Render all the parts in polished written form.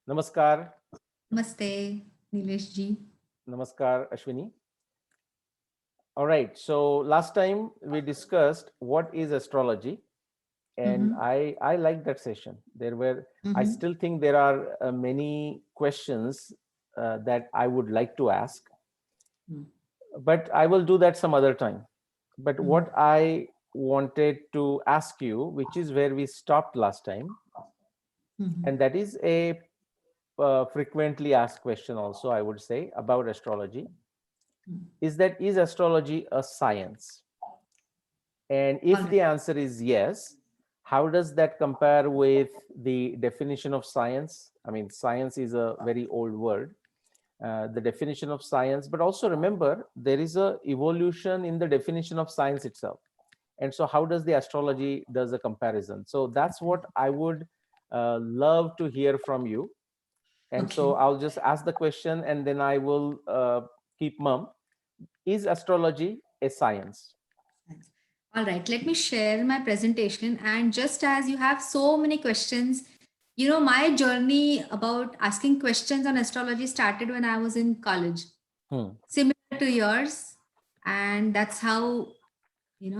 Namaskar. Namaste, Nilesh ji. Namaskar, Ashwini. All right. So last time we discussed what is astrology, and Mm-hmm. I like that session. I Mm-hmm. still think there are many questions that I would like to ask, but I will do that some other time. But Mm-hmm. what I wanted to ask you, which is where we stopped last time, Mm-hmm. and that is a frequently asked question also, I would say, about astrology, is astrology a science? And All if right. the answer is yes, how does that compare with the definition of science? I mean, science is a very old word, the definition of science, but also remember there is a evolution in the definition of science itself. And so how does the astrology does a comparison? So that's what I would love to hear from you. And so Okay. I'll just ask the question and then I will keep mum. Is astrology a science? Thanks. All right. Let me share my presentation. And just as you have so many questions, my journey about asking questions on astrology started when I was in college, Hmm. similar to yours. And that's how, it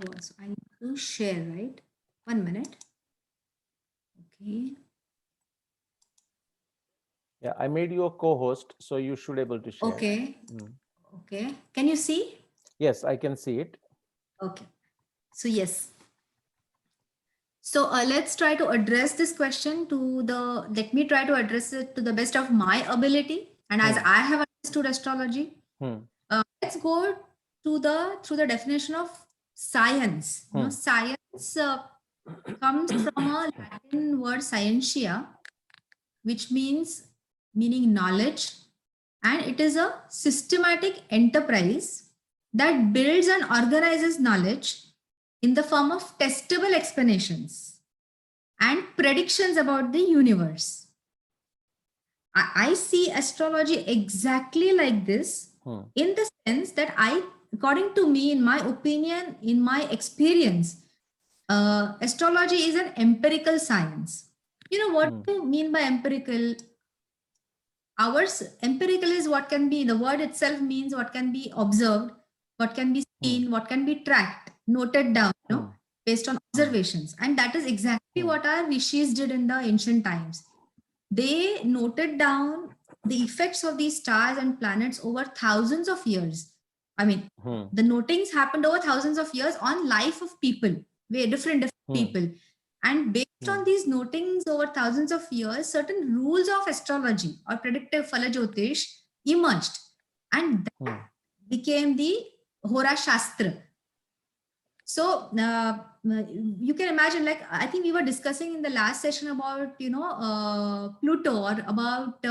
was. I need to share, right? 1 minute. Okay. Yeah, I made you a co-host, so you should able to share. Okay. Hmm. Okay. Can you see? Yes, I can see it. Okay. So, yes. So let's try to address this question let me try to address it to the best of my ability. And as Hmm. I have understood astrology, Hmm. let's go through the definition of science. Hmm. Science comes from a Latin word scientia, which meaning knowledge, and it is a systematic enterprise that builds and organizes knowledge in the form of testable explanations and predictions about the universe. I see astrology exactly like this, Hmm. in the sense that according to me, in my opinion, in my experience, astrology is an empirical science. What Hmm. do you mean by empirical? Ours, empirical is what can be, the word itself means what can be observed, what can be Hmm. seen, what can be tracked, noted down, Hmm. based on Hmm. observations. And that is exactly Hmm. what our rishis did in the ancient times. They noted down the effects of these stars and planets over thousands of years. I mean, Hmm. the notings happened over thousands of years on life of people, very different Hmm. people. And based Hmm. on these notings over thousands of years, certain rules of astrology or predictive Falajyotish emerged. And Hmm. that became the Hora Shastra. So you can imagine, like I think we were discussing in the last session about Pluto, or about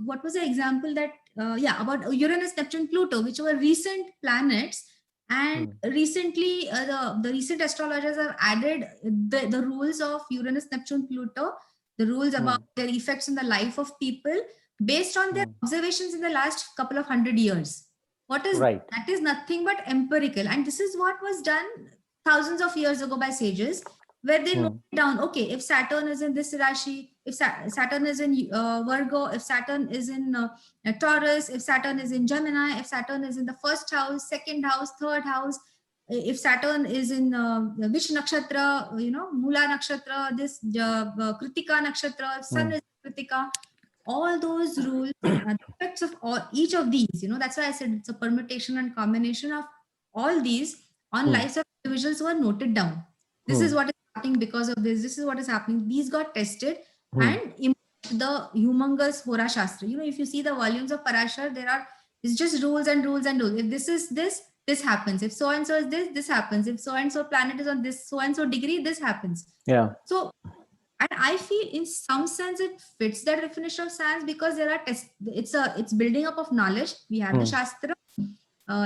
what was the example that about Uranus, Neptune, Pluto, which were recent planets. And Hmm. recently, the recent astrologers have added the rules of Uranus, Neptune, Pluto, the rules about Hmm. their effects on the life of people based on their Hmm. observations in the last couple of 100 years. What is Right. that? Is nothing but empirical, and this is what was done thousands of years ago by sages, where they Hmm. note down, okay, if Saturn is in this rashi, if Saturn is in Virgo, if Saturn is in Taurus, if Saturn is in Gemini, if Saturn is in the first house, second house, third house, if Saturn is in which nakshatra, Mula nakshatra, this Kritika nakshatra, if Sun Hmm. is Kritika, all those rules, the effects of each of these, that's why I said it's a permutation and combination of all these on Hmm. lives of individuals who are noted down. This is Hmm. what is happening because of this is what is happening. These got tested Hmm. and emerged the humongous Hora Shastra. If you see the volumes of Parashar, it's just rules and rules and rules. If this is this happens. If so and so is this happens. If so and so planet is on this so and so degree, this happens. Yeah. So, and I feel in some sense it fits that definition of science, because there are it's building up of knowledge. We have the Hmm. Shastra.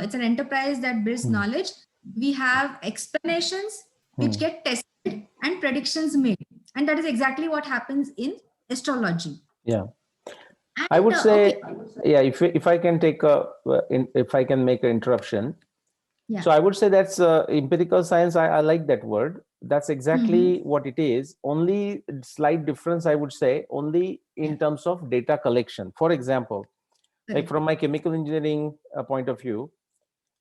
It's an enterprise that builds Hmm. knowledge. We have explanations which Hmm. get tested and predictions made, and that is exactly what happens in astrology. Yeah. I And would okay. say, yeah. If I can take if I can make an interruption, Yeah. So I would say that's empirical science. I like that word. That's exactly what it is. Only slight difference, I would say, only in Yeah. terms of data collection. For example, like Correct. from my chemical engineering point of view,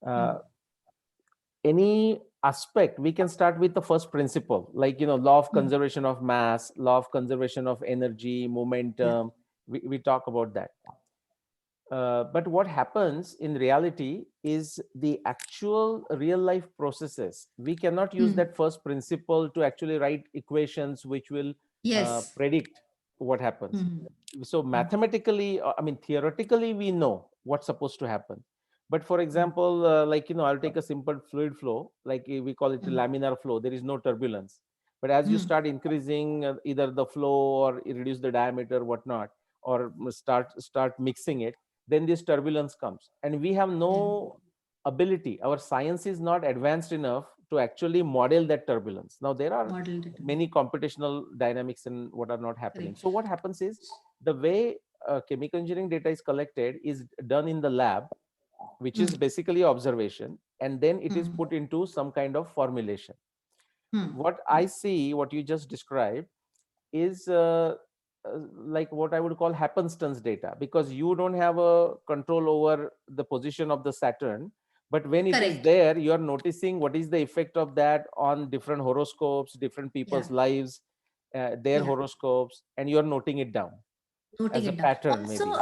Mm. uh, any aspect we can start with the first principle, like law of Mm. conservation of mass, law of conservation of energy, Yeah. momentum. We talk about that. But what happens in reality is the actual real life processes. We cannot use Mm. that first principle to actually write equations which will Yes. predict what happens. Mm. So Mm. mathematically, I mean, theoretically, we know what's supposed to happen. But for Mm. example, like, I'll take a simple fluid flow, like we call it Mm. laminar flow. There is no turbulence. But as you Mm. start increasing either the flow or reduce the diameter, whatnot, or start mixing it, then this turbulence comes, and we have Yeah. no ability, our science is not advanced enough to actually model that turbulence. Now there are Model it. many computational dynamics and what are not happening. Correct. So what happens is, the way chemical engineering data is collected is done in the lab, which is Mm. basically observation, and then it is Mm. put into some kind of formulation. Mm. What I see, what you just described, is like what I would call happenstance data, because you don't have a control over the position of the Saturn, but when it is Correct. there, you are noticing what is the effect of that on different horoscopes, different Yeah. people's lives, their Yeah. horoscopes, and you are noting it down Noting as a it down. pattern, Also, maybe.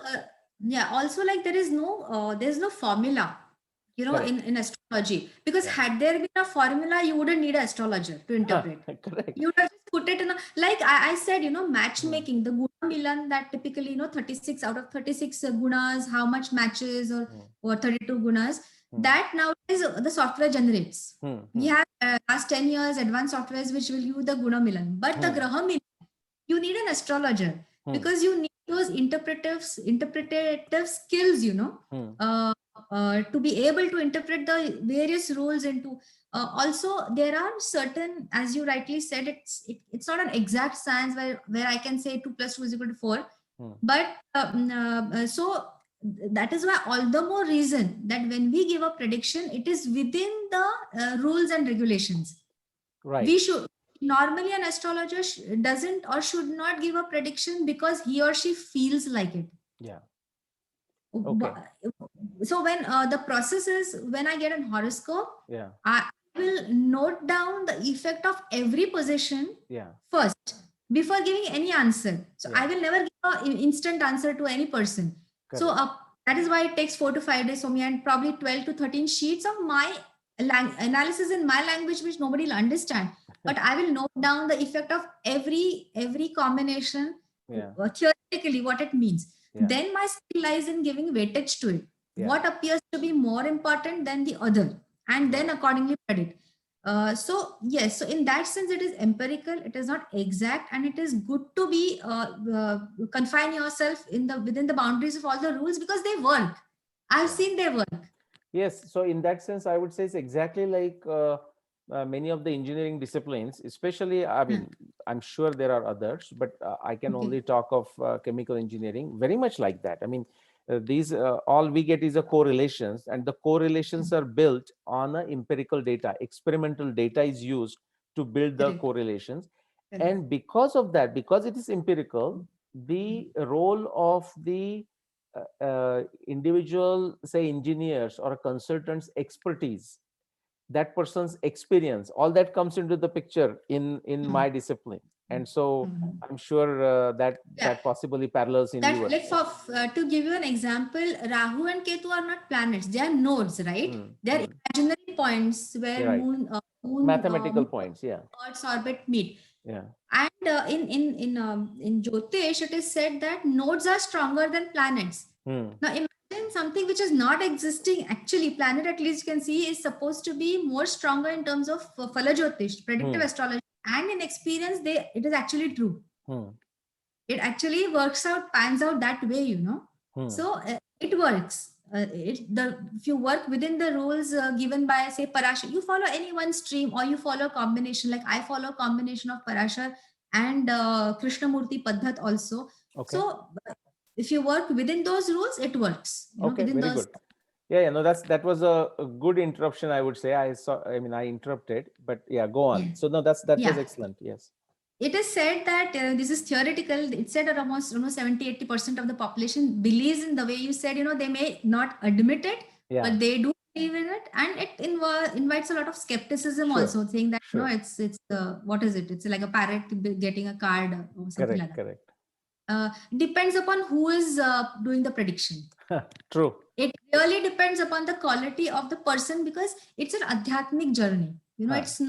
yeah, also like there's no formula, Correct. in astrology, because Yeah. had there been a formula, you wouldn't need an astrologer to interpret. Correct. You would have just put it in a, like I said, Hmm. matchmaking, the guna milan, that typically, 36 out of 36 gunas, how much matches, Hmm. or 32 gunas, Hmm. that nowadays the software generates. Hmm. We Hmm. have last 10 years advanced softwares which will use the guna milan, but the Hmm. graha milan, you need an astrologer, Hmm. because you need those interpretative skills, Hmm. to be able to interpret the various rules into. Also, there are certain, as you rightly said, it's not an exact science where I can say 2 plus 2 is equal to 4, Hmm. but so that is why all the more reason that when we give a prediction, it is within the rules and regulations. Right. We should normally, an astrologer doesn't or should not give a prediction because he or she feels like it. Yeah. Okay. So when the process is, when I get an horoscope, Yeah. I will note down the effect of every position Yeah. first before giving any answer. So Yeah. I will never give an instant answer to any person. So Correct. that is why it takes 4 to 5 days for me, and probably 12 to 13 sheets of my analysis in my language, which nobody will understand. But I will note down the effect of every combination, Yeah. theoretically what it means. Yeah. Then my skill lies in giving weightage to it. Yeah. What appears to be more important than the other, and then Right. accordingly predict. So yes, so in that sense, it is empirical. It is not exact, and it is good to be confine yourself within the boundaries of all the rules, because they work. I've Yeah. seen they work. Yes. So in that sense, I would say it's exactly like many of the engineering disciplines, especially, I Hmm. mean, I'm sure there are others, but I can Okay. only talk of chemical engineering, very much like that. I mean, these all we get is a correlations, and the correlations are built on a empirical data. Experimental data is used to build the Correct. correlations. Correct. And because of that, because it is empirical, the role of the individual, say, engineers or consultants' expertise, that person's experience, all that comes into the picture in Hmm. my discipline. And so Hmm. I'm sure that Yeah. possibly parallels in That, yours. like, for to give you an example, Rahu and Ketu are not planets; they are nodes, right? Hmm. They are Hmm. imaginary points where You're right. Mathematical moon points. Yeah. Earth's orbit meet. Yeah. And in Jyotish, it is said that nodes are stronger than planets. Hmm. Now imagine something which is not existing. Actually, planet, at least you can see, is supposed to be more stronger in terms of Phala Jyotish, predictive Hmm. astrology, and in experience, it is actually true. Hmm. It actually works out, pans out that way. Hmm. So it works. If you work within the rules given by, say, Parashar, you follow any one stream, or you follow a combination. Like I follow a combination of Parashar and Krishnamurti Paddhat also. Okay. So if you work within those rules, it works. Okay. Within Very those. good. Yeah, no, that was a good interruption, I would say. I interrupted, but yeah, go on. Yeah. So no, that was Yeah. excellent. Yes. It is said that this is theoretical. It said that almost 70-80% of the population believes in the way you said. They may not admit it, Yeah. but they do believe in it, and it invites a lot of skepticism Sure. also, saying that Sure. it's what is it? It's like a parrot getting a card or something like Correct. that. Correct. Depends upon who is doing the prediction. True. It really depends upon the quality of the person, because it's an adhyatmic journey. Huh. It's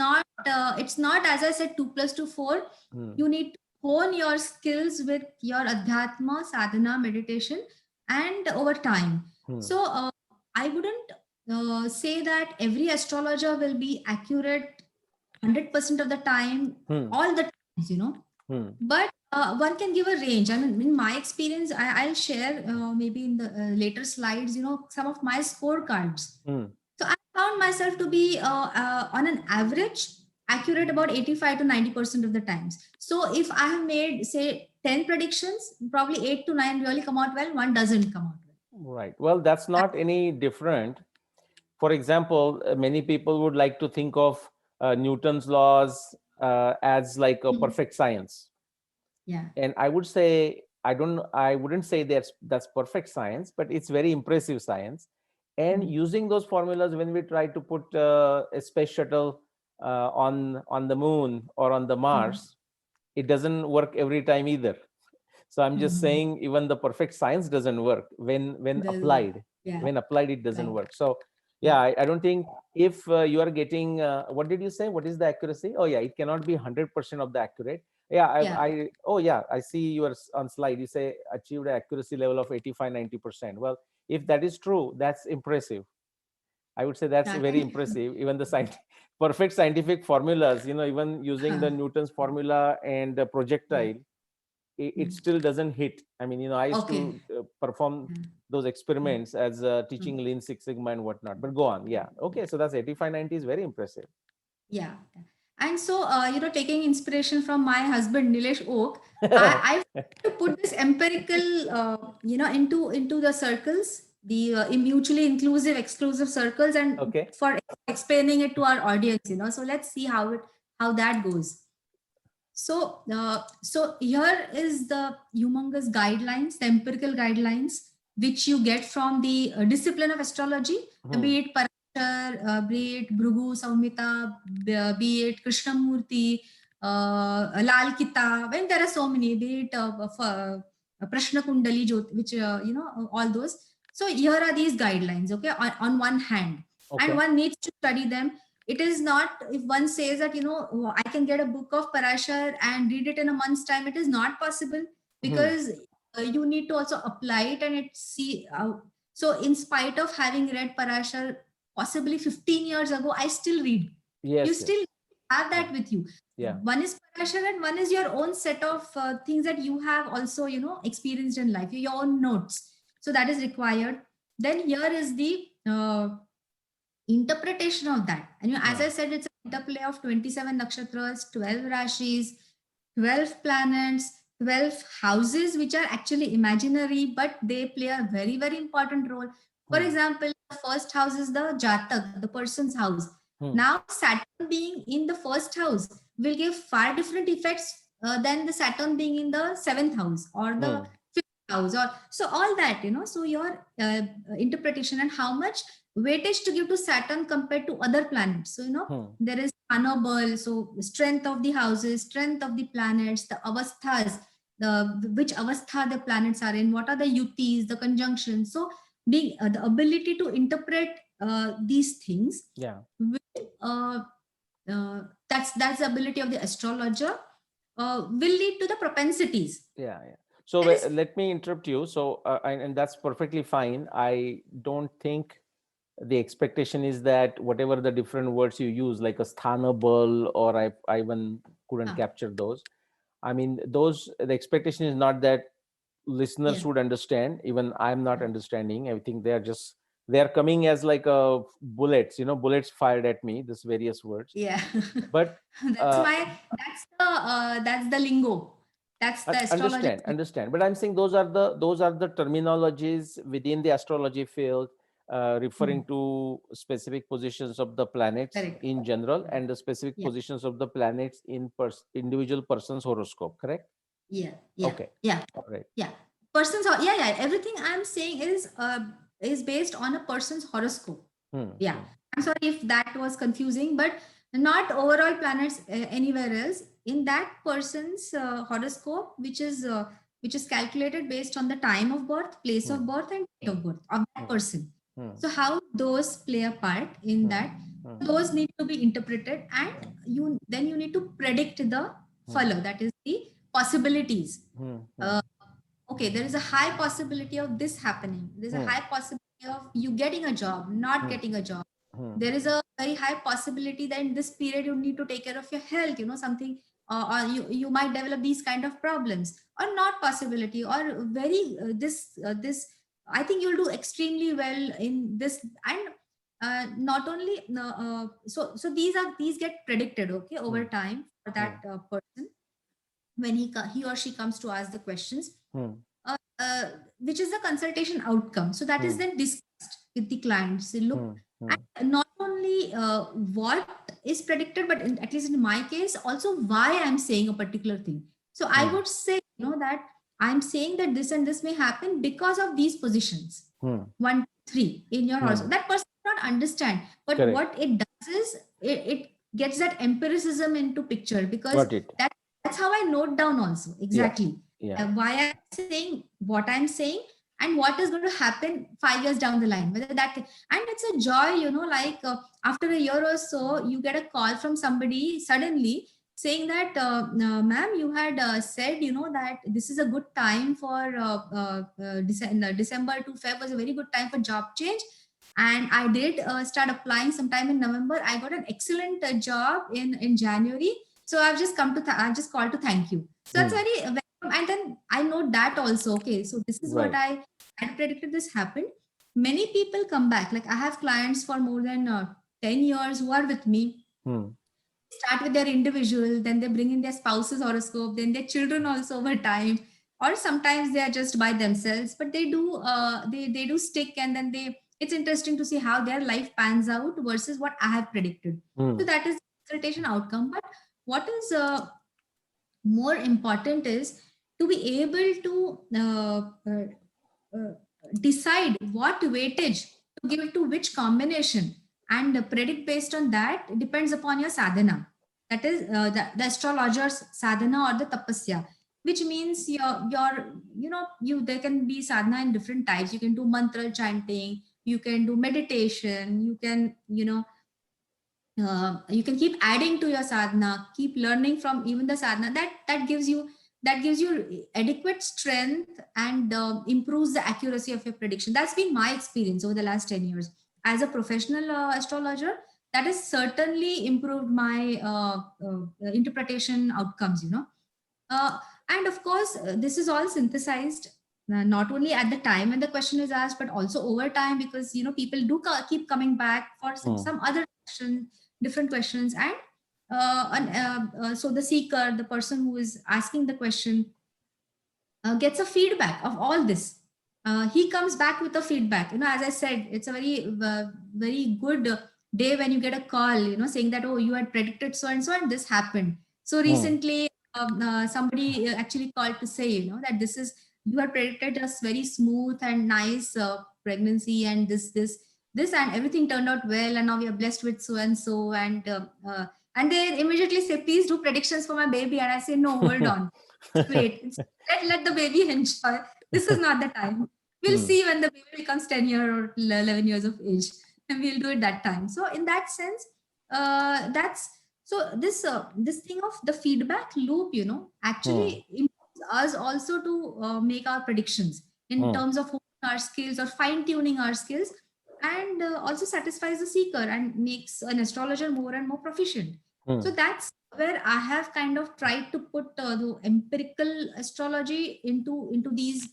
not as I said 2 plus 2 4. Hmm. You need to hone your skills with your adhyatma, sadhana, meditation, and over time. Hmm. So I wouldn't say that every astrologer will be accurate 100% of the time, Hmm. all the times. Hmm. But one can give a range. I mean, in my experience, I'll share maybe in the later slides, some of my scorecards. Hmm. So I found myself to be on an average accurate about 85 to 90% of the times. So if I have made, say, 10 predictions, probably 8 to 9 really come out well, one doesn't come out well. Right. Well, that's not any different. For example, many people would like to think of Newton's laws as like a Mhm. perfect science. Yeah. And I would say I wouldn't say that's perfect science, but it's very impressive science. And Mm. using those formulas, when we try to put a space shuttle on the moon or on the Mm. Mars, it doesn't work every time either. So I'm just Mhm. saying even the perfect science doesn't work when Doesn't work. applied. Yeah. When applied, it doesn't Right. work. So Yeah. yeah, I don't think if you are getting what did you say? What is the accuracy? Oh yeah, it cannot be 100% of the accurate. Yeah, Yeah. oh yeah, I see you are on slide. You say achieved an accuracy level of 85-90%. Well, if that is true, that's impressive. I would say that's Yeah. very Thank you. impressive. Even the perfect scientific formulas, even using the Newton's formula and the Yeah. projectile, it Mm. still doesn't hit. I mean, I used Okay. to perform Yeah. those Mm. experiments as Mm. teaching Lean Six Sigma and whatnot. But go on. Yeah. Okay. So that's 85-90 is very impressive. Yeah. And so, taking inspiration from my husband, Nilesh Oak, I to put this empirical, into the circles, the mutually inclusive, exclusive circles, and Okay. for explaining it to our audience. So let's see how that goes. So here is the humongous guidelines, the empirical guidelines, which you get from the discipline of astrology, Hmm. be it Parashar, be it Bhrigu, Saumita, be it Krishnamurti, Lal Kitab, and there are so many, be it Prashna Kundali, which, all those. So here are these guidelines, okay, on one hand, and Okay. one needs to study them. It is not, if one says that I can get a book of Parashar and read it in a month's time, it is not possible, Hmm. because you need to also apply it and it see so in spite of having read Parashar possibly 15 years ago, I still read. You Yes. still Yes. have Yeah. that with you. Yeah. One is Parashar and one is your own set of things that you have also experienced in life, your own notes. So that is required. Then here is the interpretation of that. And as Yeah. I said, it's an interplay of 27 nakshatras, 12 rashis, 12 planets, 12 houses, which are actually imaginary, but they play a very, very important role. For Hmm. example, the first house is the Jatak, the person's house. Hmm. Now, Saturn being in the first house will give far different effects than the Saturn being in the seventh house or the Hmm. fifth house, or so all that. So your interpretation and how much weightage to give to Saturn compared to other planets. So, Hmm. there is Anobal, so strength of the houses, strength of the planets, the avasthas, which avastha the planets are in, what are the yutis, the conjunctions. So, the ability to interpret these things, Yeah. with, that's the ability of the astrologer, will lead to the propensities. Yeah. Yeah. So There is, let me interrupt you. So and that's perfectly fine. I don't think the expectation is that whatever the different words you use, like a sthana ball, or I even couldn't uh, capture those. I mean, the expectation is not that listeners yeah, would understand. Even I'm not yeah. understanding. I think they are coming as like a bullets, bullets fired at me, this various words. Yeah. But that's uh, my that's the lingo. That's the astrologer. understand, but I'm saying those are the terminologies within the astrology field. referring to specific positions of the planets Correct. in general and the specific Yeah. positions of the planets in individual person's horoscope, correct? Yeah. Yeah. Okay. Yeah. All right. Yeah. Persons. Yeah. Everything I'm saying is based on a person's horoscope. Yeah. I'm sorry if that was confusing, but not overall planets anywhere else. In that person's horoscope, which is calculated based on the time of birth, place of birth, and date of birth of that person. So how those play a part in that, those need to be interpreted, and you need to predict the follow. That is the possibilities. Okay, there is a high possibility of this happening. There's a high possibility of you getting a job, not getting a job. There is a very high possibility that in this period you need to take care of your health, something, or you might develop these kind of problems, or not possibility, or very this I think you'll do extremely well in this. And not only so these get predicted, okay, over time for that person when he or she comes to ask the questions, which is the consultation outcome. So that is then discussed with the clients. They look and not only what is predicted, but at least in my case, also why I'm saying a particular thing. So I would say, that I'm saying that this and this may happen because of these positions. 1, 3 in your horoscope. That person not understand, but Correct. what it does is it gets that empiricism into picture, because that's how I note down also exactly why I'm saying what I'm saying and what is going to happen 5 years down the line. Whether that, and it's a joy, like after a year or so, you get a call from somebody suddenly saying that, ma'am, you had said, that this is a good time for December to Feb was a very good time for job change. And I did start applying sometime in November. I got an excellent job in January. So I've just I've just called to thank you. So that's very welcome. And then I know that also. Okay, so this is what I had predicted this happened. Many people come back. Like I have clients for more than 10 years who are with me. Start with their individual, then they bring in their spouse's horoscope, then their children also over time, or sometimes they are just by themselves. But they do they do stick, and then it's interesting to see how their life pans out versus what I have predicted. So that is consultation outcome. But what is more important is to be able to decide what weightage to give to which combination, and predict based on that. It depends upon your sadhana. That is the astrologer's sadhana or the tapasya, which means you there can be sadhana in different types. You can do mantra chanting, you can do meditation, you can you can keep adding to your sadhana, keep learning from even the sadhana. That gives you adequate strength, and improves the accuracy of your prediction. That's been my experience over the last 10 years as a professional astrologer. That has certainly improved my interpretation outcomes. And of course, this is all synthesized not only at the time when the question is asked, but also over time, because people do keep coming back for some other question, different questions. And so the seeker, the person who is asking the question, gets a feedback of all this. He comes back with a feedback. As I said, it's a very good day when you get a call, saying that, oh, you had predicted so and this happened. So recently, somebody actually called to say, that this is, you had predicted us very smooth and nice pregnancy, and this, and everything turned out well, and now we are blessed with so and so, and they immediately say, please do predictions for my baby. And I say, no, hold on, wait, let the baby enjoy. This is not the time. We'll see when the baby becomes 10 years or 11 years of age, and we'll do it that time. So in that sense, that's so this thing of the feedback loop, actually improves us also to make our predictions in terms of honing our skills or fine tuning our skills, and also satisfies the seeker and makes an astrologer more and more proficient. So that's where I have kind of tried to put the empirical astrology into these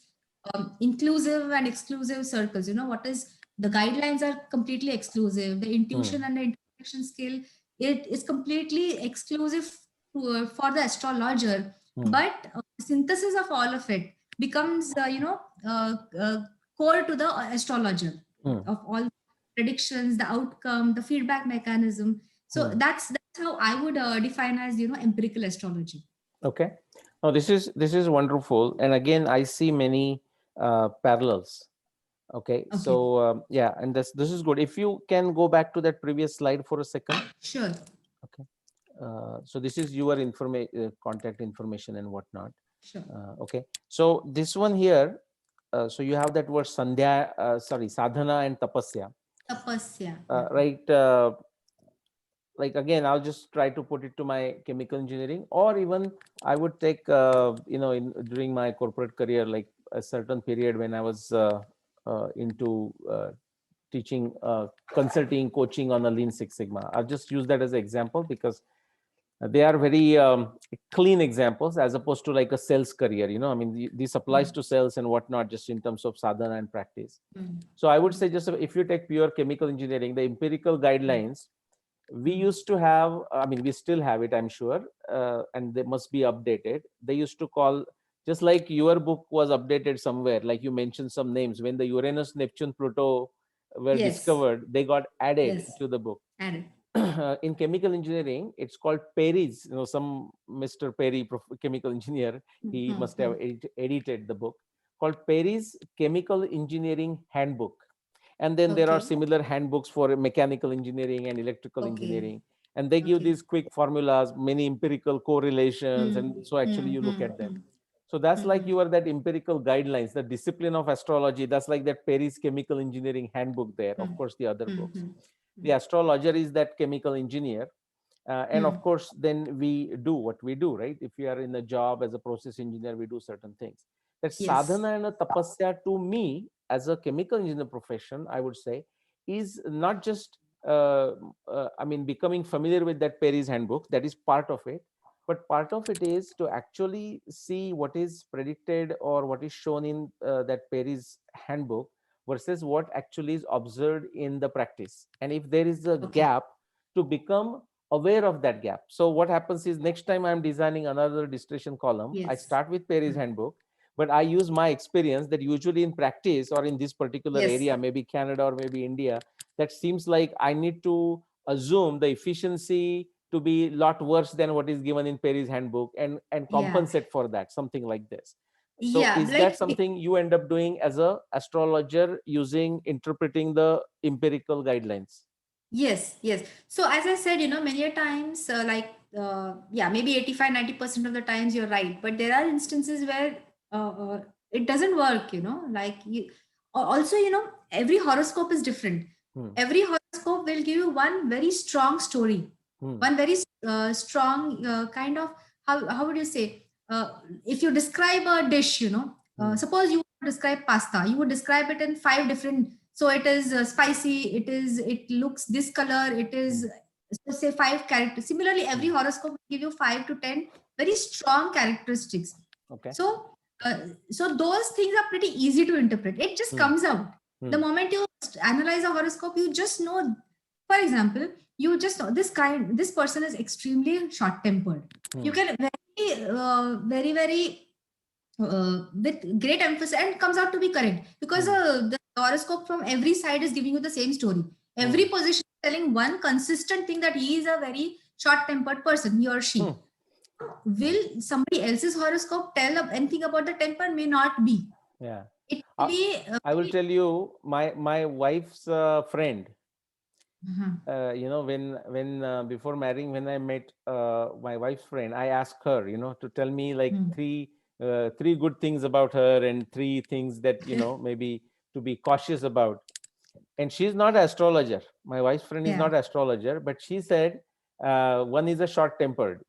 inclusive and exclusive circles. What is, the guidelines are completely exclusive. The intuition and the interpretation skill, it is completely exclusive for the astrologer. But synthesis of all of it becomes core to the astrologer. of all predictions, the outcome, the feedback mechanism. So that's how I would define as, empirical astrology. Okay. Now this is wonderful, and again I see many parallels. Okay. Okay. So yeah, and this is good. If you can go back to that previous slide for a second. Sure. Okay. So this is your contact information and whatnot. Sure. Okay. So this one here. So you have that word sadhana and tapasya. Tapasya. Right. Like again, I'll just try to put it to my chemical engineering, or even I would take, during my corporate career, like a certain period when I was into teaching, consulting, coaching on a Lean Six Sigma. I'll just use that as an example because they are very clean examples as opposed to like a sales career. I mean, this applies to sales and whatnot, just in terms of sadhana and practice. So I would say, just if you take pure chemical engineering, the empirical guidelines, we used to have, I mean, we still have it, I'm sure, and they must be updated. They used to call, just like your book was updated somewhere, like you mentioned some names, when the Uranus, Neptune, Pluto were discovered, they got added to the book. Added. In chemical engineering, it's called Perry's, some Mr. Perry, chemical engineer, he must have edited the book, called Perry's Chemical Engineering Handbook. And then there are similar handbooks for mechanical engineering and electrical engineering. And they give these quick formulas, many empirical correlations. And so actually you look at them. So that's like that empirical guidelines, the discipline of astrology. That's like that Perry's Chemical Engineering Handbook there. Of course, the other books. The astrologer is that chemical engineer. And of course, then we do what we do, right? If we are in a job as a process engineer, we do certain things. That sadhana and a tapasya, to me, as a chemical engineer profession, I would say, is not just, becoming familiar with that Perry's handbook. That is part of it. But part of it is to actually see what is predicted or what is shown in that Perry's handbook versus what actually is observed in the practice. And if there is a gap, to become aware of that gap. So what happens is, next time I'm designing another distillation column, I start with Perry's handbook, but I use my experience that usually in practice or in this particular area, maybe Canada or maybe India, that seems like I need to assume the efficiency to be a lot worse than what is given in Perry's handbook and compensate for that, something like this. So is that something you end up doing as a astrologer, interpreting the empirical guidelines? Yes. So as I said, many a times, maybe 85-90% of the times you're right. But there are instances where it doesn't work, like you. Also, every horoscope is different. Every horoscope will give you one very strong story, one very strong kind of, how would you say, if you describe a dish, suppose you describe pasta, you would describe it in 5 different. So it is spicy, it looks this color, it is, so say 5 characters. Similarly, every horoscope will give you 5 to 10 very strong characteristics. So those things are pretty easy to interpret. It just comes out. The moment you analyze a horoscope, you just know, for example, you just know this person is extremely short-tempered. You can very with great emphasis, and comes out to be correct, because the horoscope from every side is giving you the same story. Every position is telling one consistent thing, that he is a very short-tempered person, he or she. Will somebody else's horoscope tell anything about the temper? May not be. Yeah. It will be. I will tell you, my wife's friend. When before marrying, when I met my wife's friend, I asked her, to tell me like three good things about her and 3 things that maybe to be cautious about. And she's not an astrologer. My wife's friend is not an astrologer, but she said one is a short-tempered.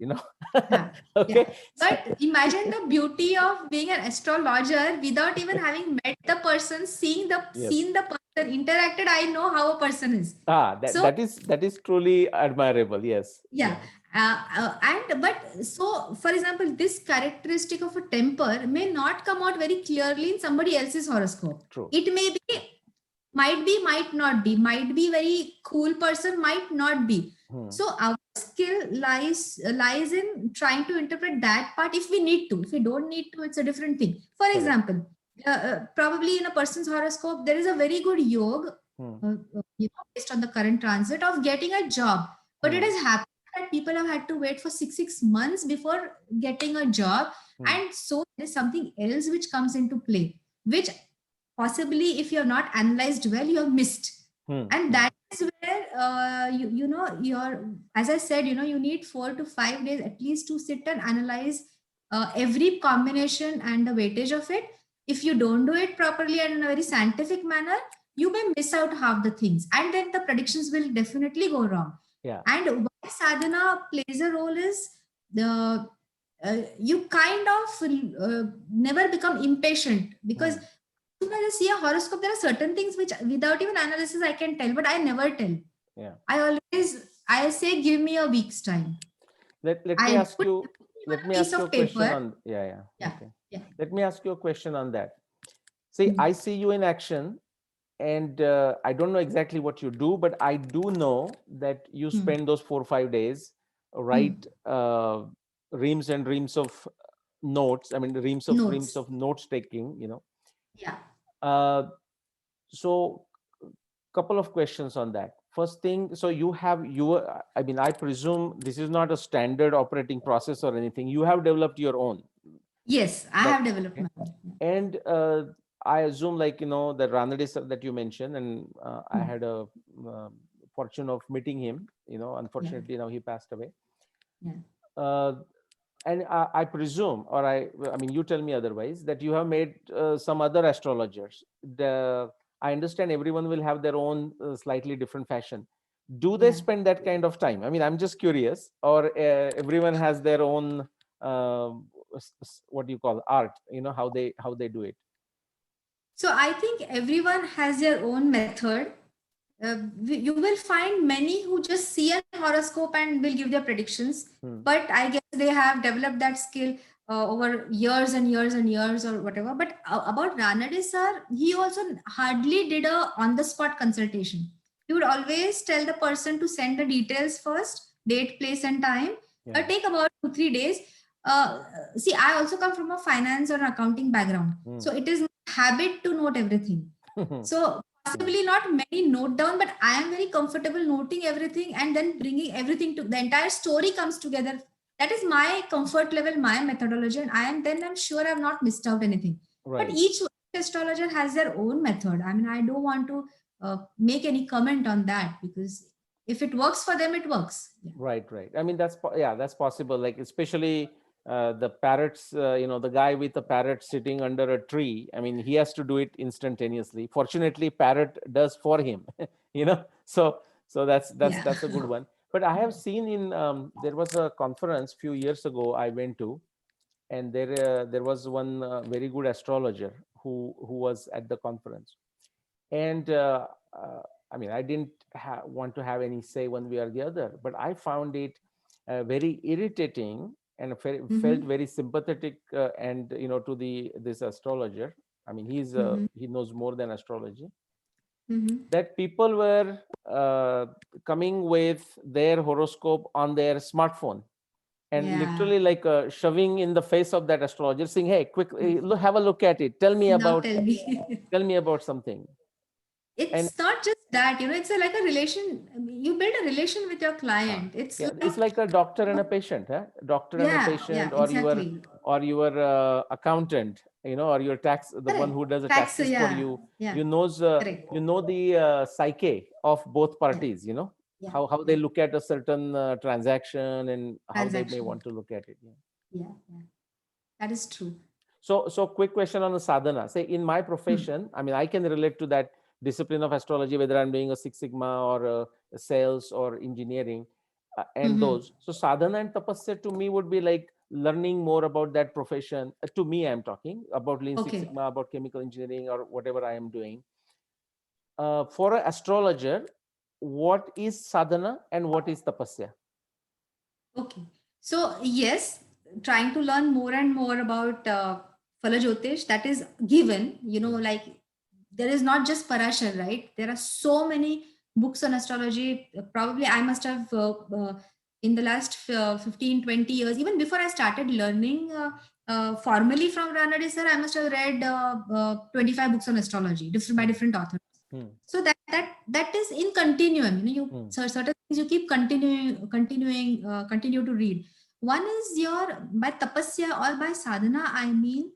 Okay. But imagine the beauty of being an astrologer without even having met the person, seen the person, interacted. I know how a person is. That is truly admirable. Yes. So for example, this characteristic of a temper may not come out very clearly in somebody else's horoscope. True. It may be, might not be, might be very cool person, might not be. So our skill lies in trying to interpret that part if we need to. If we don't need to, it's a different thing. For example, probably in a person's horoscope, there is a very good yoga based on the current transit of getting a job. But it has happened that people have had to wait for six months before getting a job. And so there is something else which comes into play, which possibly if you have not analyzed well, you have missed. And that is where your, as I said, you need 4 to 5 days at least to sit and analyze every combination and the weightage of it. If you don't do it properly and in a very scientific manner, you may miss out half the things, and then the predictions will definitely go wrong. And why sadhana plays a role is the you kind of never become impatient, because when I see a horoscope, there are certain things which without even analysis I can tell, but I never tell. I say give me a week's time. Let me ask you a question on Let me ask you a question on that. See, I see you in action, and I don't know exactly what you do, but I do know that you spend those 4 or 5 days, write reams and reams of notes. I mean, reams of notes taking, so couple of questions on that. First thing, so I presume this is not a standard operating process or anything. You have developed your own. Yes, I have developed my own. And I assume, like, the Ranade sir that you mentioned, and I had a fortune of meeting him, unfortunately now he passed away. And I presume, or I mean, you tell me otherwise, that you have made some other astrologers. I understand everyone will have their own slightly different fashion. Do they spend that kind of time? I mean, I'm just curious. Or everyone has their own, what do you call, art? How they do it. So I think everyone has their own method. You will find many who just see a horoscope and will give their predictions. But I guess they have developed that skill over years and years and years or whatever. But about Ranade sir, he also hardly did a on-the-spot consultation. He would always tell the person to send the details first, date, place, and time. Take about 2-3 days. See, I also come from a finance or accounting background. So it is my habit to note everything. So possibly not many note down, but I am very comfortable noting everything and then bringing everything to the entire story comes together. That is my comfort level, my methodology, and I'm sure I've not missed out anything. But each astrologer has their own method. I mean, I don't want to make any comment on that, because if it works for them, it works. Right. I mean, that's possible. Like, especially the parrots, the guy with the parrot sitting under a tree. I mean, he has to do it instantaneously. Fortunately, parrot does for him. So that's a good one. But I have seen in there was a conference a few years ago I went to, and there was one very good astrologer who was at the conference, and I mean, I didn't want to have any say one way or the other, but I found it very irritating and felt very sympathetic and to this astrologer. I mean, he knows more than astrology. That people were coming with their horoscope on their smartphone and literally like shoving in the face of that astrologer, saying, "Hey, quickly, have a look at it. Tell me about something." It's not just that, it's like a relation. You build a relation with your client. It's like a doctor and a patient, doctor and a patient, or exactly. your accountant, or your the one who does the taxes for you. You knows the psyche of both parties. How they look at a certain transaction and how they may want to look at it. That is true. So quick question on the sadhana. Say, in my profession, I mean, I can relate to that discipline of astrology, whether I'm doing a Six Sigma or sales or engineering and those. So sadhana and tapasya to me would be like learning more about that profession. To me, I'm talking about Lean Six Sigma, about chemical engineering or whatever I am doing. For an astrologer, what is sadhana and what is tapasya? Okay. So yes, trying to learn more and more about Phala Jyotish, that is given, like there is not just Parashar, right? There are so many books on astrology. Probably I must have in the last 15, 20 years, even before I started learning formally from Ranade sir, I must have read 25 books on astrology, by different authors. So that is in continuum. You certain things you keep continue to read. One is your by tapasya or by sadhana. I mean,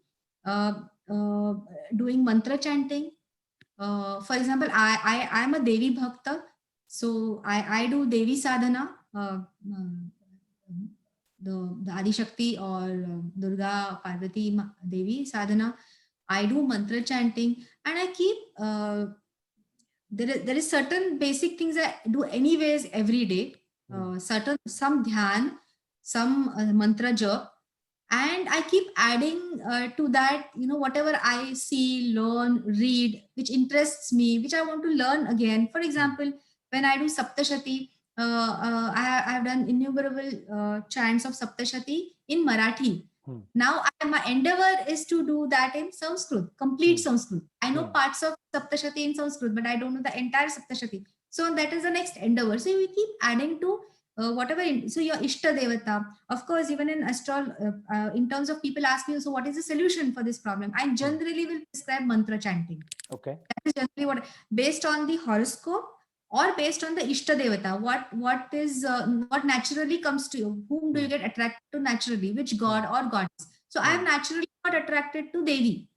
uh, uh, doing mantra chanting. For example, I am a Devi Bhakta, so I do Devi sadhana. The Adi Shakti or Durga Parvati Devi sadhana. I do mantra chanting, and I keep there is certain basic things I do anyways every day. Certain some dhyan, some mantra jap, and I keep adding to that, whatever I see, learn, read, which interests me, which I want to learn again. For example, when I do Saptashati, I have done innumerable chants of Saptashati in Marathi. Now my endeavor is to do that in Sanskrit, complete Sanskrit. I know parts of Saptashati in Sanskrit, but I don't know the entire Saptashati. So that is the next endeavor. So we keep adding to whatever. So your Ishta Devata, of course, even in in terms of people ask me, so what is the solution for this problem? I generally will prescribe mantra chanting. Okay. That is generally what, based on the horoscope or based on the Ishta Devata, what naturally comes to you, whom do you get attracted to naturally, which god or goddess. So I am naturally not attracted to Devi.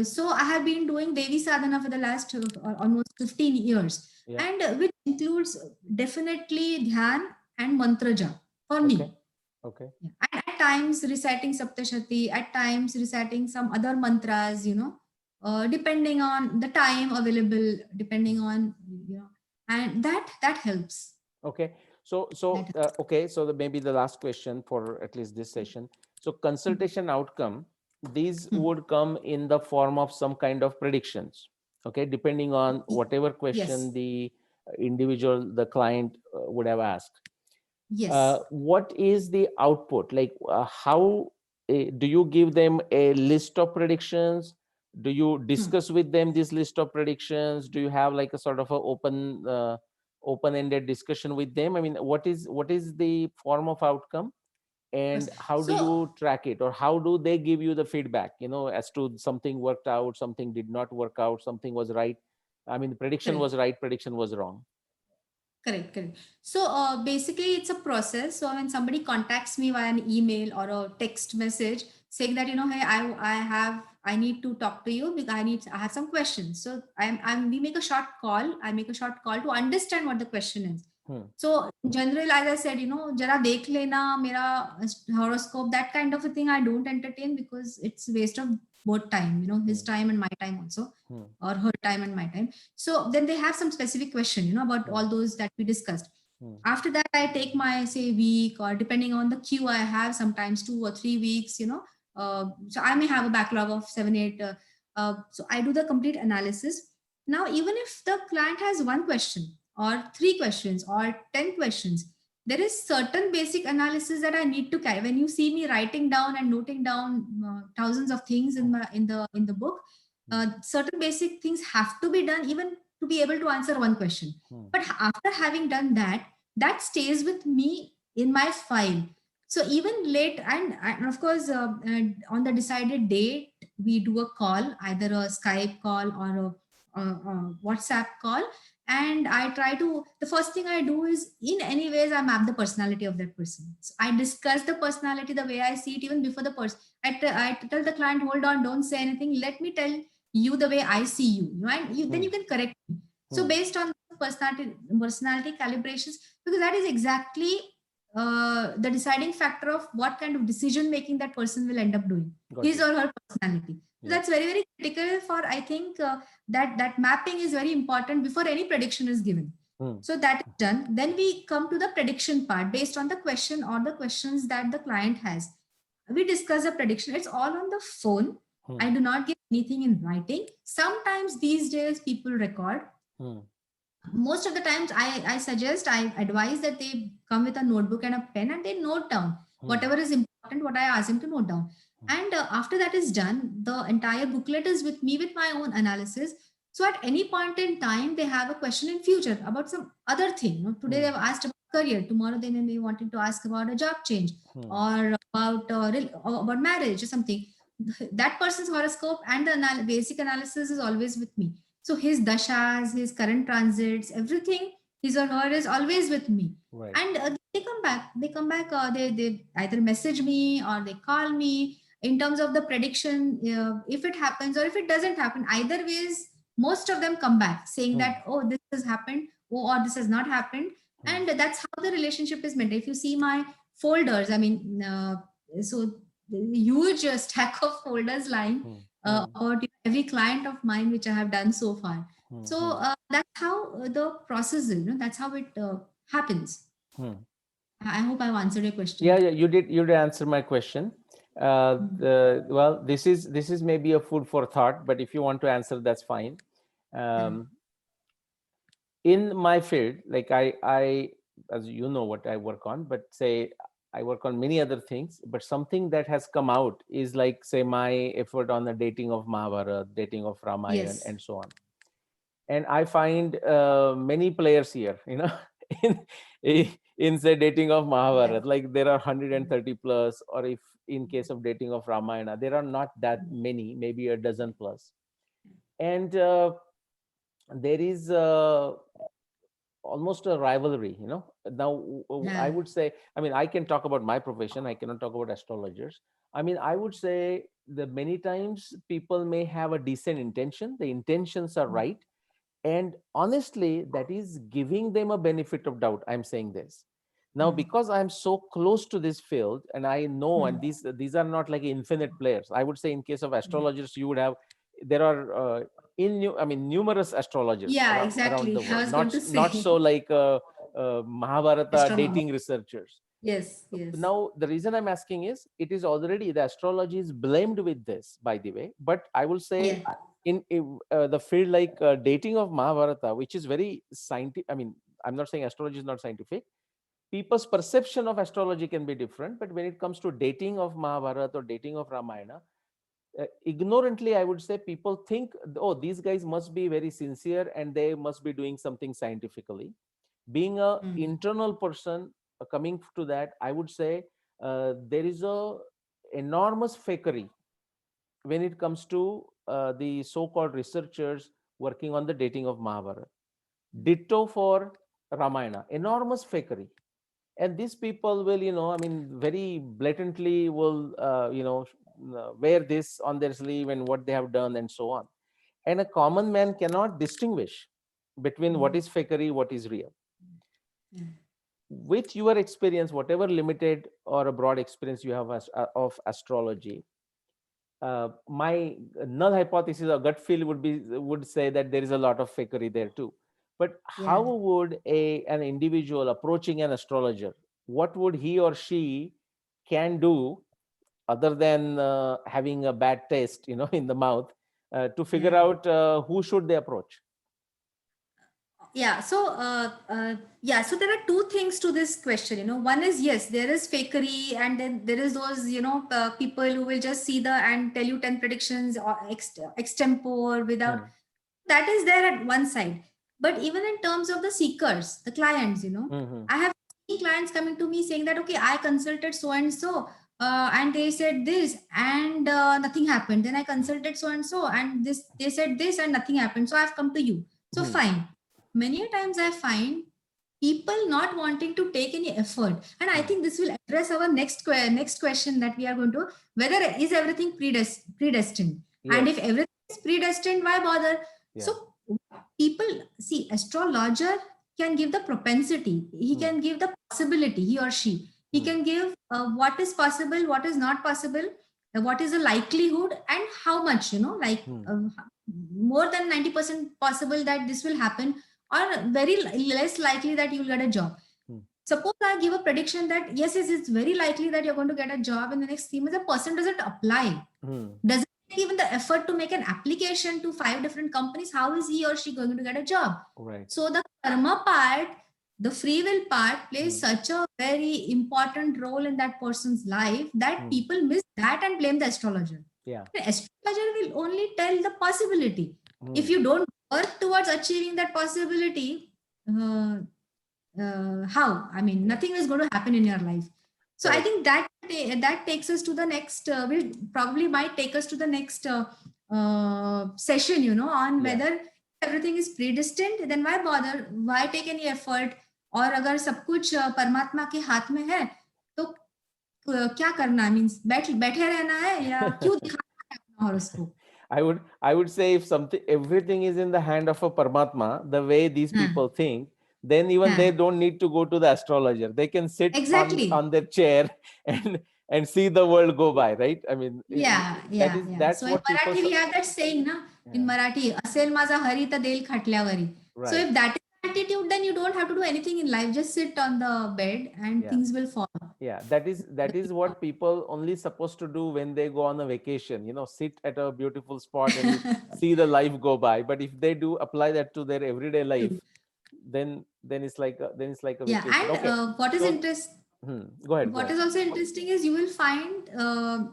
So I have been doing Devi sadhana for the last almost 15 years, and which includes definitely dhyan and mantra jap for me. Okay. And at times reciting Saptashati, at times reciting some other mantras, depending on the time available, depending on, and that helps. Okay. So maybe the last question for at least this session. So consultation outcome, these would come in the form of some kind of predictions. Okay, depending on whatever question the individual, the client would have asked. Yes. What is the output? Like, how do you give them a list of predictions? Do you discuss with them this list of predictions? Do you have like a sort of a open-ended discussion with them? I mean, what is the form of outcome, and how do you track it, or how do they give you the feedback, as to something worked out, something did not work out, something was right? I mean, the prediction was right, prediction was wrong. Correct. So basically it's a process. So when somebody contacts me via an email or a text message saying that, hey, I need to talk to you because I have some questions. So we make a short call. I make a short call to understand what the question is. So in general, as I said, jara dekh lena mera horoscope, that kind of a thing I don't entertain, because it's waste of both time, his time and my time also, or her time and my time. So then they have some specific question, about all those that we discussed. After that, I take my, say, week, or depending on the queue I have, sometimes 2 or 3 weeks, so I may have a backlog of 7, 8. So I do the complete analysis. Now, even if the client has one question or 3 questions or 10 questions, there is certain basic analysis that I need to carry. When you see me writing down and noting down thousands of things in the book, certain basic things have to be done even to be able to answer one question. But after having done that, that stays with me in my file. So even late, and of course, on the decided date, we do a call, either a Skype call or a WhatsApp call. And I try to, the first thing I do is, in any ways, I map the personality of that person. So I discuss the personality the way I see it even before the person. I tell the client, hold on, don't say anything. Let me tell you the way I see you, and then you can correct me. So based on personality calibrations, because that is exactly the deciding factor of what kind of decision making that person will end up doing, his or her personality. So that's very, very critical for, I think, that mapping is very important before any prediction is given. So that is done. Then we come to the prediction part based on the question or the questions that the client has. We discuss a prediction. It's all on the phone. I do not give anything in writing. Sometimes these days people record. Most of the times I suggest, I advise that they come with a notebook and a pen and they note down whatever is important, what I ask them to note down. And after that is done, the entire booklet is with me with my own analysis. So at any point in time, they have a question in future about some other thing. Today they've asked about career. Tomorrow they may be wanting to ask about a job change or about marriage or something. That person's horoscope and the basic analysis is always with me. So his dashas, his current transits, everything, his or her is always with me. Right. And they come back. They either message me or they call me in terms of the prediction. If it happens or if it doesn't happen, either ways, most of them come back saying that, oh, this has happened, oh, or this has not happened. And that's how the relationship is meant. If you see my folders, I mean, so huge stack of folders lying about every client of mine which I have done so far. So that's how the process is. That's how it happens. I hope I've answered your question. Yeah, you did. You did answer my question. Well, this is maybe a food for thought, but if you want to answer, that's fine. In my field, like I, as you know, what I work on, but say I work on many other things, but something that has come out is like, say, my effort on the dating of Mahabharata, dating of Ramayana, Yes. and so on. And I find many players here, in say dating of Mahabharata, like there are 130 plus, or if in case of dating of Ramayana, there are not that many, maybe a dozen plus. And there is almost a rivalry, now I would say, I mean, I can talk about my profession, I cannot talk about astrologers. I mean, I would say that many times people may have a decent intention, the intentions are right, and honestly that is giving them a benefit of doubt. I'm saying this now because I'm so close to this field, and I know, and these are not like infinite players. I would say in case of astrologers, you would have, there are numerous astrologers Yeah, around exactly. the I world, was going to not say. so like Mahabharata Astronomer. dating researchers. Yes, yes. Now the reason I'm asking is, it is already, the astrology is blamed with this, by the way, but I will say in the field like dating of Mahabharata, which is very scientific. I mean, I'm not saying astrology is not scientific. People's perception of astrology can be different, but when it comes to dating of Mahabharata or dating of Ramayana, ignorantly, I would say, people think, oh, these guys must be very sincere and they must be doing something scientifically. Being a internal person, coming to that, I would say there is a enormous fakery when it comes to the so-called researchers working on the dating of Mahabharata. Ditto for Ramayana, enormous fakery. And these people will, I mean, very blatantly will, wear this on their sleeve and what they have done and so on. And a common man cannot distinguish between what is fakery, what is real. With your experience, whatever limited or a broad experience you have of astrology, my null hypothesis or gut feel would say that there is a lot of fakery there too. But how would an individual approaching an astrologer, what would he or she can do other than having a bad taste, in the mouth, to figure out who should they approach? So there are two things to this question. One is, yes, there is fakery, and then there is those people who will just see and tell you 10 predictions or extempore without. That is there at one side. But even in terms of the seekers, the clients, I have seen clients coming to me saying that, okay, I consulted so and so, and they said this, and nothing happened. Then I consulted so and so, and they said this, and nothing happened. So I've come to you. So fine. Many times I find people not wanting to take any effort, and I think this will address our next question that we are going to, whether is everything predestined. And if everything is predestined, why bother? So people see, astrologer can give the propensity, he can give the possibility, he or she, he can give what is possible, what is not possible, what is the likelihood, and how much, more than 90% possible that this will happen, or very less likely that you'll get a job. Suppose I give a prediction that yes, it's very likely that you're going to get a job in the next 3 months. The person doesn't apply, doesn't take even the effort to make an application to 5 different companies. How is he or she going to get a job? Right. So the karma part, the free will part, plays such a very important role in that person's life that people miss that and blame the astrologer. The astrologer will only tell the possibility. If you don't work towards achieving that possibility, how? I mean, nothing is going to happen in your life. So I think that takes us to the next, might take us to the next session, on whether everything is predestined, then why bother? Why take any effort? और अगर सब कुछ परमात्मा के हाथ में है, तो क्या करना? मीन्स बैठे रहना है या क्यों दिखाना है अपना horoscope? I would say if something everything is in the hand of a Paramatma, the way these people think, then even they don't need to go to the astrologer. They can sit on their chair and see the world go by, right? I mean, that's So in what people Marathi we have that saying, na? In Marathi, असेल माझा हरी तर देईल खाटल्यावरी. So if that is attitude, then you don't have to do anything in life. Just sit on the bed and things will fall. Yeah, that is what people only supposed to do when they go on a vacation, sit at a beautiful spot and see the life go by. But if they do apply that to their everyday life, then it's like a vacation. And Okay. What is interesting? Go ahead. What is also interesting is you will find a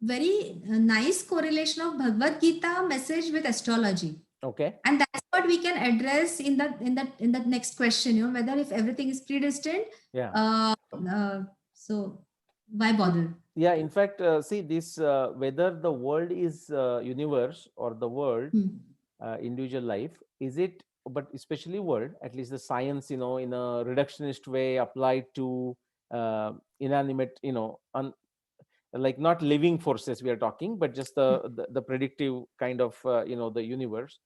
very nice correlation of Bhagavad Gita message with astrology. Okay. And that's what we can address in that next question, whether if everything is predestined. So why bother? Yeah, in fact, see this, whether the world is universe or the world, individual life, is it, but especially world, at least the science, in a reductionist way applied to inanimate, like not living forces we are talking, but just the predictive kind of, the universe.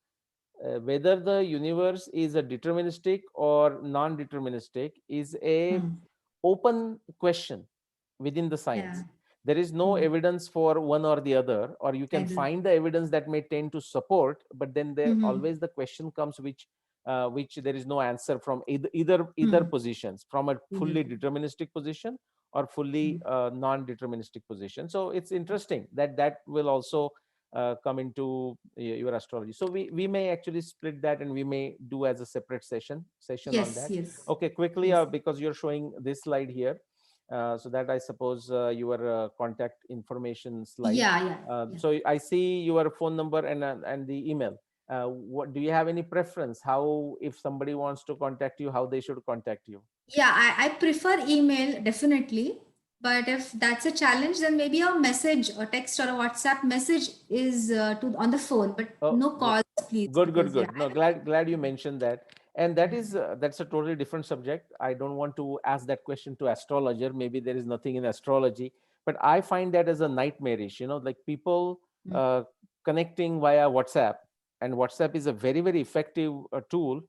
Whether the universe is a deterministic or non-deterministic is a open question within the science. There is no evidence for one or the other, or you can find the evidence that may tend to support, but then there always the question comes which there is no answer from either positions, from a fully deterministic position or fully non-deterministic position. So it's interesting that will also come into your astrology. So we may actually split that, and we may do as a separate session on that. Okay, quickly, because you're showing this slide here. So that I suppose your contact information slide. So I see your phone number and the email. What do you have any preference? How, if somebody wants to contact you, how they should contact you? Yeah, I prefer email definitely. But if that's a challenge, then maybe a message or text or a WhatsApp message is on the phone, but no calls, please. Good. No, glad you mentioned that. And that is that's a totally different subject. I don't want to ask that question to astrologer. Maybe there is nothing in astrology, but I find that as a nightmarish. Like people connecting via WhatsApp, and WhatsApp is a very, very effective tool.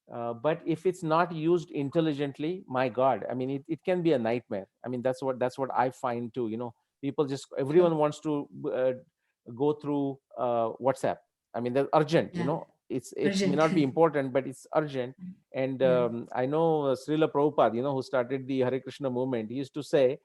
But if it's not used intelligently, my God, I mean, it can be a nightmare. I mean, that's what I find too. People just, everyone wants to go through WhatsApp. I mean, they're urgent. It may not be important, but it's urgent. And I know Srila Prabhupada, who started the Hare Krishna movement, he used to say,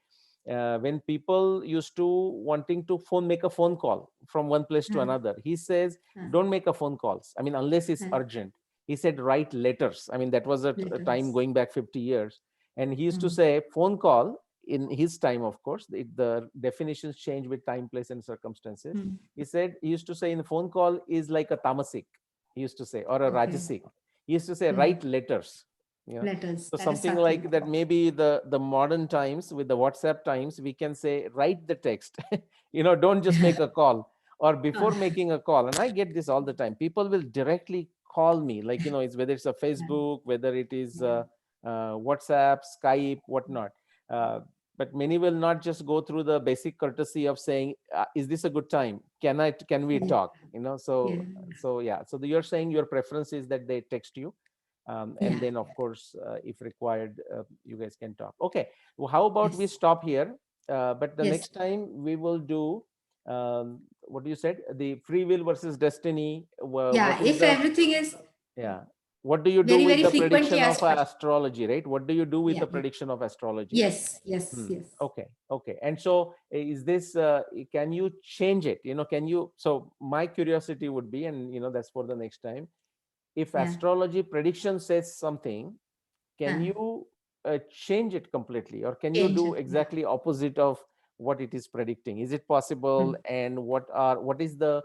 when people used to wanting to make a phone call from one place to another, he says, don't make a phone calls. I mean, unless it's urgent. He said, write letters. I mean, that was a time going back 50 years. And he used to say, phone call, in his time, of course, the definitions change with time, place, and circumstances. He used to say, in the phone call is like a tamasik, he used to say, or a rajasic. He used to say, write letters. Letters. So something like that. Maybe the modern times, with the WhatsApp times, we can say, write the text. Don't just make a call. Or before making a call, and I get this all the time, people will directly call me, like, it's whether it's a Facebook, whether it is WhatsApp, Skype, whatnot. But many will not just go through the basic courtesy of saying, is this a good time? Can we talk? So you're saying your preference is that they text you. And then, of course, if required, you guys can talk. Okay. Well, how about we stop here? But the next time we will do, what you said, the free will versus destiny. If everything is. What do you do with the prediction of astrology, right? What do you do with the prediction of astrology? Yes. Okay. And so is this, can you change it? So my curiosity would be, and that's for the next time, if astrology prediction says something, can you change it completely, or can you do exactly opposite of what it is predicting? Is it possible? And what is the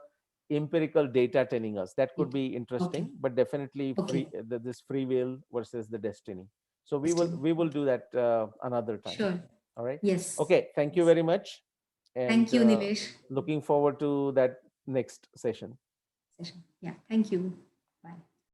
empirical data telling us? That could be interesting. But definitely this free will versus the destiny. So we will do that another time. Sure. All right. Yes. Okay. Thank you very much. And thank you, Nilesh. looking forward to that next session. session. Yeah, thank you. Bye.